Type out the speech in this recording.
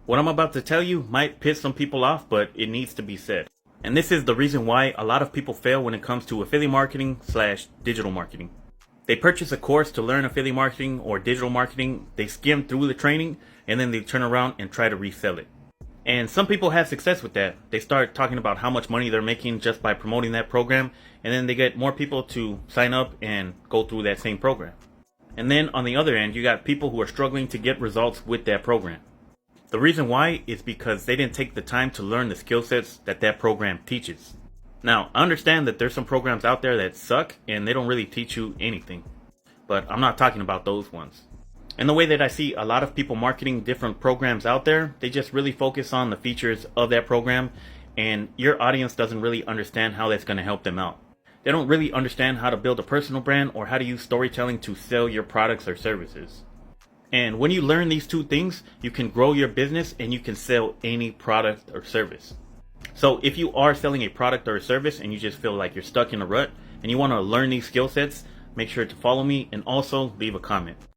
What I'm about to tell you might piss some people off, but it needs to be said. And this is the reason why a lot of people fail when it comes to affiliate marketing / digital marketing. They purchase a course to learn affiliate marketing or digital marketing, they skim through the training, and then they turn around and try to resell it. And some people have success with that. They start talking about how much money they're making just by promoting that program, and then they get more people to sign up and go through that same program. And then on the other end, you got people who are struggling to get results with that program. The reason why is because they didn't take the time to learn the skill sets that that program teaches. Now, I understand that there's some programs out there that suck and they don't really teach you anything. But I'm not talking about those ones. And the way that I see a lot of people marketing different programs out there, they just really focus on the features of that program, and your audience doesn't really understand how that's going to help them out. They don't really understand how to build a personal brand or how to use storytelling to sell your products or services. And when you learn these two things, you can grow your business and you can sell any product or service. So if you are selling a product or a service and you just feel like you're stuck in a rut and you want to learn these skill sets, make sure to follow me and also leave a comment.